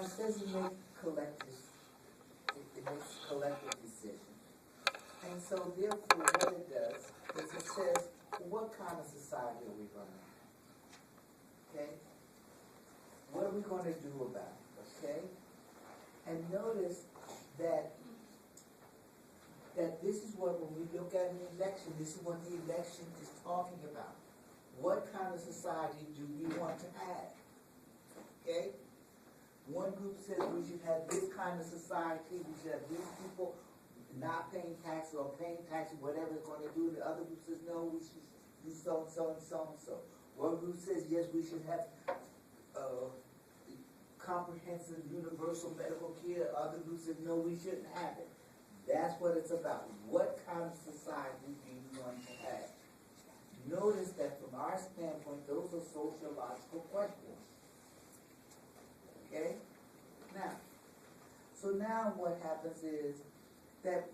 Now it says it makes collective, it makes collective decisions. And so therefore what it does is it says, what kind of society are we going to have? Okay? What are we going to do about it? Okay? And notice that this is what, when we look at an election, this is what the election is talking about. What kind of society do we want to have? Okay? One group says we should have this kind of society, we should have these people not paying taxes or paying taxes, whatever it's going to do. The other group says no, we should do so and so and so and so. One group says yes, we should have comprehensive universal medical care. The other group says no, we shouldn't have it. That's what it's about. What kind of society do you want to have? Notice that from our standpoint, those are sociological questions. Okay? Now, so now what happens is that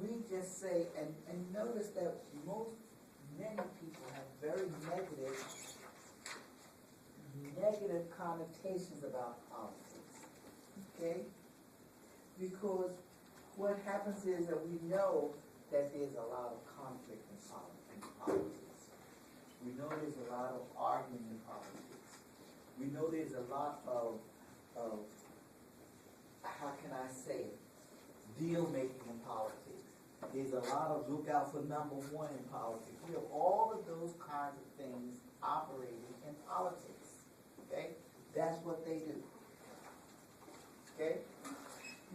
we just say, and notice that many people have very negative connotations about politics. Okay? Because what happens is that we know that there's a lot of conflict in politics. We know there's a lot of argument in politics. We know there's a lot of how can I say it, deal making in politics. There's a lot of look out for number one in politics. We have all of those kinds of things operating in politics. Okay? That's what they do. Okay?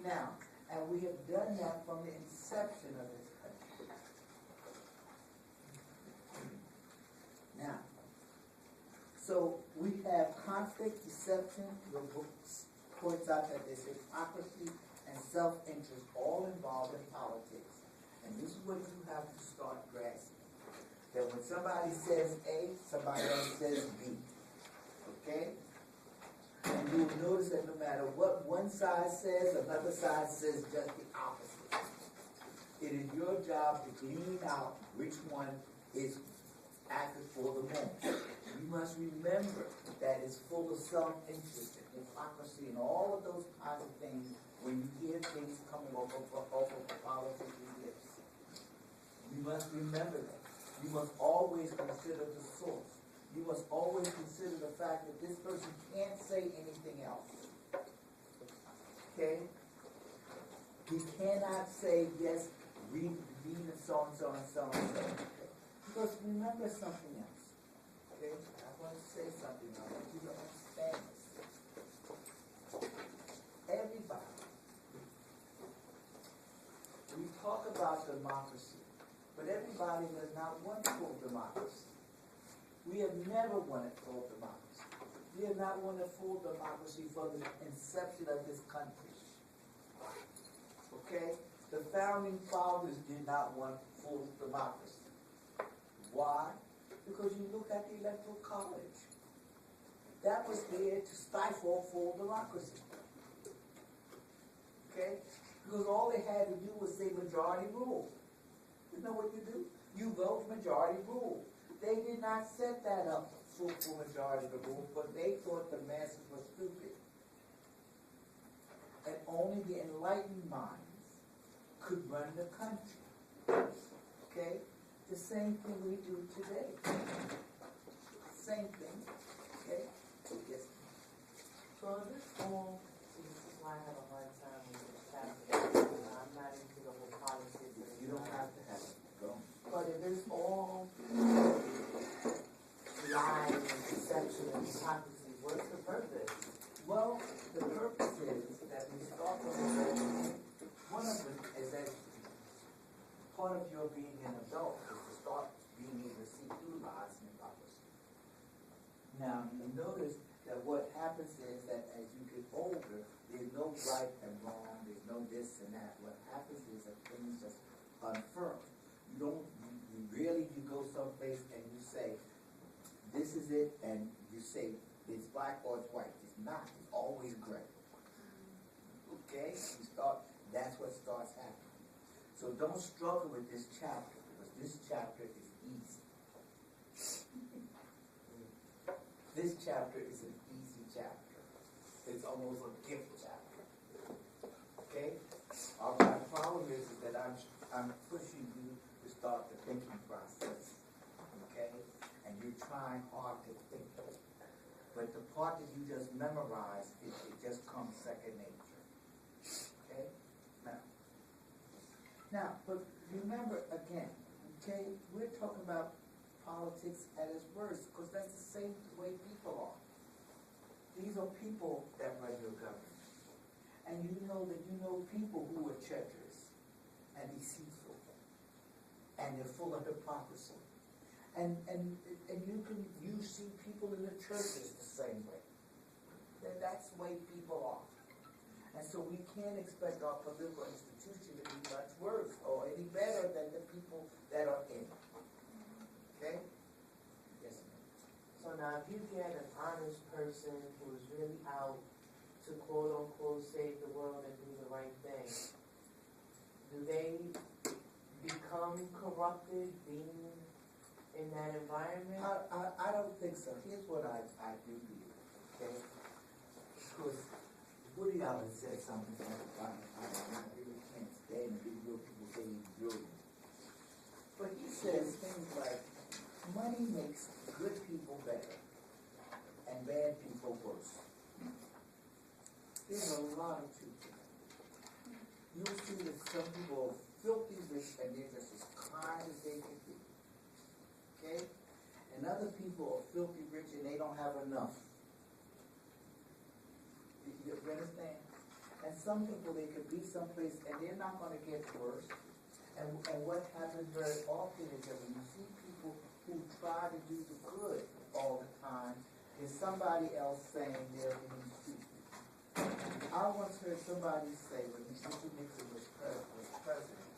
Now, and we have done that from the inception of this country. Now, so we have conflict, deception. Your book points out that there's hypocrisy and self-interest all involved in politics. And this is what you have to start grasping. That when somebody says A, somebody else says B. Okay? And you will notice that no matter what one side says, another side says just the opposite. It is your job to glean out which one is active for the moment. You must remember that it's full of self-interest and hypocrisy and all of those kinds of things when you hear things coming off of politicians' lips. You must remember that. You must always consider the source. You must always consider the fact that this person can't say anything else. Okay? He cannot say, yes, read and so and so and so and so. Because remember something else. Okay? I want to say something. I want you to understand this. Everybody. We talk about democracy, but everybody does not want full democracy. We have never wanted full democracy. We have not wanted full democracy from the inception of this country. Okay? The founding fathers did not want full democracy. Why? Because you look at the Electoral College. That was there to stifle full democracy. Okay? Because all they had to do was say majority rule. You know what you do? You vote majority rule. They did not set that up for majority of the rule, but they thought the masses were stupid. And only the enlightened minds could run the country. Okay? The same thing we do today. Same thing. Okay? Yes. So this all, see, this is why I have a hard time with this chapter. I'm not into the whole politics. You don't have to have it. Go. But if it's all lies and deception and hypocrisy, what's the purpose? Well, the purpose is that we start from one of them is that part of your being an adult is to start being able to see through lies and hypocrisy. Now, you notice that what happens is that as you get older, there's no right and wrong, there's no this and that. What happens is that things just unfurl. You go someplace and you say, this is it, and you say, it's black or it's white. It's not. It's always gray. Okay? That's what starts happening. So don't struggle with this chapter, because this chapter is easy. This chapter is an easy chapter. It's almost a gift child. Okay? My problem is that I'm pushing you to start the thinking process. Okay? And you're trying hard to think. But the part that you just memorize, it just comes second nature. Okay? Now, but remember again, okay, we're talking about politics at its worst, because that's the same way people are. These are people that run your government. And you know that you know people who are treacherous and deceitful. And they're full of hypocrisy. And you see people in the churches the same way. That's the way people are. And so we can't expect our political institution to be much worse or any better than the people that are in it. Okay? Yes, ma'am. So now if you get an honest person who is really out to quote unquote save the world and do the right thing, do they become corrupted being in that environment? I don't think so. Here's what I do believe, okay? Because Woody Allen said something that I really can't stand to hear people say he's brilliant. But he says things like, money makes good people better and bad people worse. There's a lot of truth to that. You'll see that some people are filthy rich and they're just as kind as they can be. Okay? And other people are filthy rich and they don't have enough. You understand? And some people, they could be someplace and they're not going to get worse. And what happens very often is that when you see people who try to do the good all the time, is somebody else saying they're being stupid. I once heard somebody say when Mr. Nixon was president,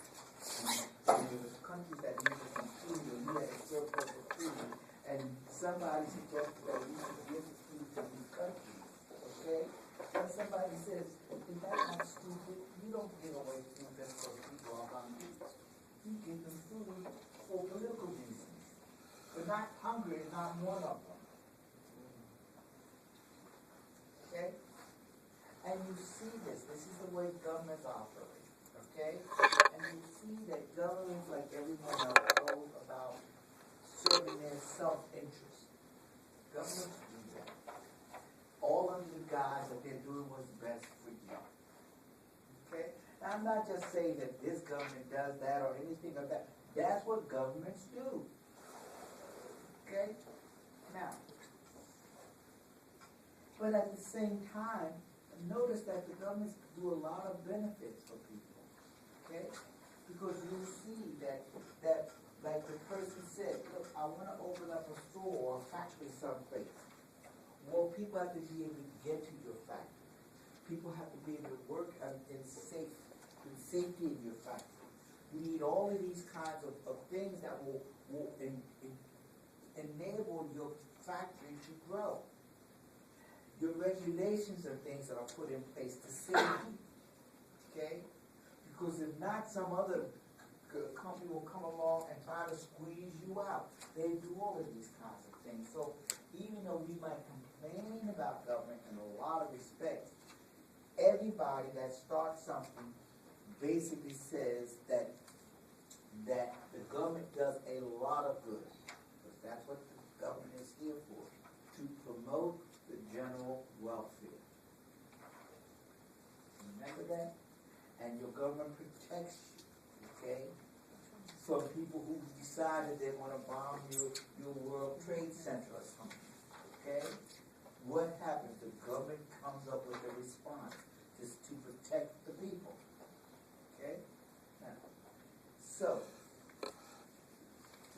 and there was countries that needed some food, and he had a surplus of food, and somebody suggested that we should give the food to these countries. Okay? And somebody says, is that not stupid? You don't give away food just because people are hungry. You give them food for political reasons. But not hungry is not one of them. Okay? And you see this. This is the way governments operate. Okay? And you see that governments, like everyone else, goes about serving their self-interest. Governments do that. All under the guise that they're doing what's best for you. Okay? Now, I'm not just saying that this government does that or anything like that. That's what governments do. Okay? Now, but at the same time, notice that the governments do a lot of benefits for people. Okay? Because you see that like the person said, look, I want to open up a store or a factory someplace. Well, people have to be able to get to your factory. People have to be able to work in safety in your factory. You need all of these kinds of things that will enable your factory to grow. Your regulations are things that are put in place to save you. Okay? Because if not, some other company will come along and try to squeeze you out. They do all of these kinds of things. So even though we might complain about government in a lot of respects, everybody that starts something basically says that the government does a lot of good. Because that's what the government is here for, to promote the general welfare. Remember that? And your government protects you, okay? From people who decided they want to bomb your World Trade Center or something, okay? What happens? The government comes up with a response just to protect the people, okay? Now, so,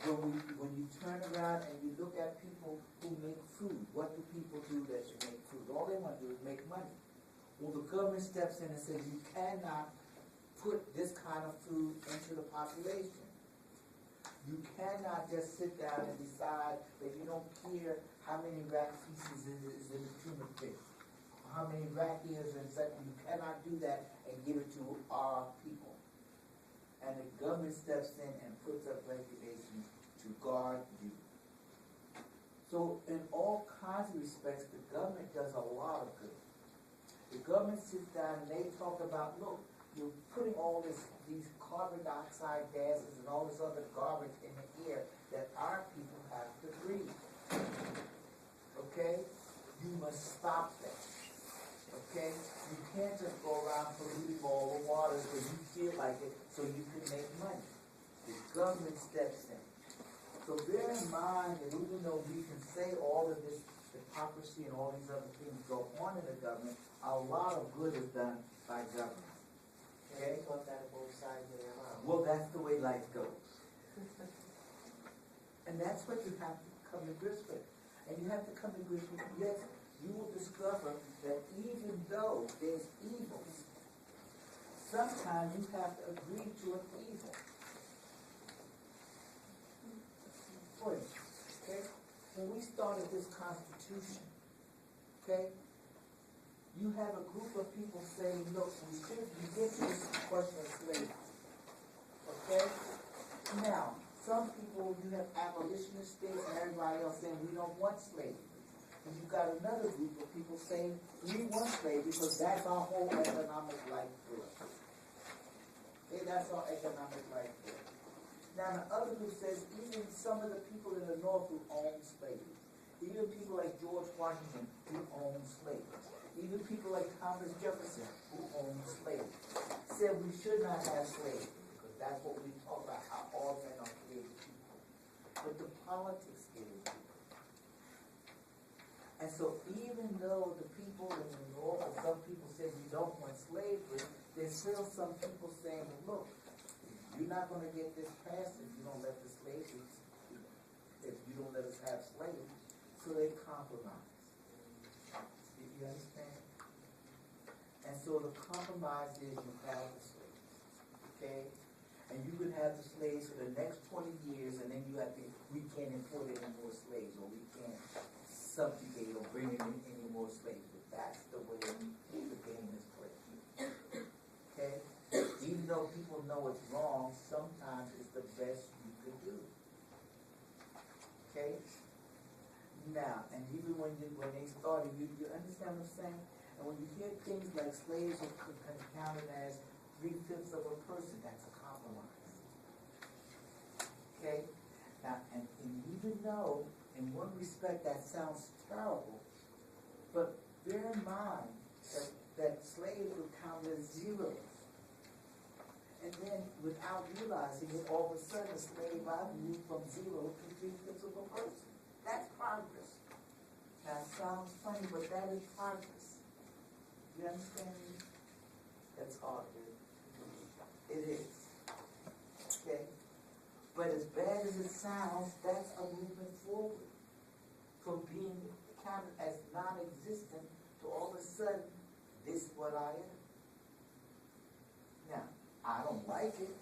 when you turn around and you look at people who make food, what do people do that should make food? All they want to do is make money. Well, the government steps in and says you cannot put this kind of food into the population. You cannot just sit down and decide that you don't care how many rat feces is in the tuna pit, or how many rat ears and such. You cannot do that and give it to our people. And the government steps in and puts up regulations to guard you. So in all kinds of respects, the government does a lot of good. The government sits down and they talk about, look, you're putting all these carbon dioxide gases and all this other garbage in the air that our people have to breathe. Okay? You must stop that. Okay? You can't just go around polluting all the waters when you feel like it so you can make money. The government steps in. So bear in mind that even though we can say all of this hypocrisy and all these other things go on in the government, a lot of good is done by government. Okay, talk that on both sides of their mouth. Well, that's the way life goes. And that's what you have to come to grips with. And you have to come to grips with, yes, you will discover that even though there's evils, sometimes you have to agree to an evil. For instance, okay, when we started this Constitution, okay, you have a group of people saying, look, we get to this question of slavery. Okay? Now, some people, you have abolitionist states and everybody else saying we don't want slavery. And you've got another group of people saying we want slavery because that's our whole economic life force. Okay, that's our economic life force. Now, the other group says even some of the people in the North who own slaves, even people like George Washington who owned slaves, even people like Thomas Jefferson, who owned slaves, said we should not have slavery, because that's what we talk about, how all men are created equal. But the politics gave it equal. And so even though the people in the North, or some people said we don't want slavery, there's still some people saying, well, look, you're not going to get this passed if you don't let the slavery, if you don't let us have slaves. So they compromise. You understand? And so the compromise is you have the slaves, okay? And you can have the slaves for the next 20 years, and then you have to, we can't import any more slaves, or we can't subjugate or bring in any more slaves. But that's the way the game is played. Okay? Even though people know it's wrong, sometimes it's the best you could do. Okay? Now, and even when they started, you understand what I'm saying? And when you hear things like slaves are counted as 3/5 of a person, that's a compromise. Okay? Now, and even though, in one respect, that sounds terrible, but bear in mind that slaves were counted as zeros. And then, without realizing it, all of a sudden, a slave life moved from 0 to 3/5 of a person. That's progress. Now, it sounds funny, but that is progress. You understand me? That's hard, dude. It is. Okay? But as bad as it sounds, that's a movement forward. From being counted as non-existent to all of a sudden, this is what I am. Now, I don't like it,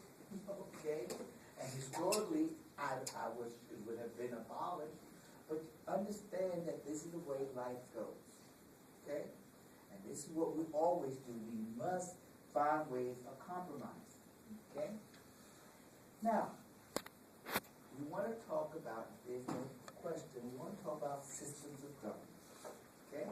okay? And historically, it would have been abolished. But understand that this is the way life goes, okay? And this is what we always do. We must find ways of compromise, okay? Now, we want to talk about, if there's no question, we want to talk about systems of government, okay?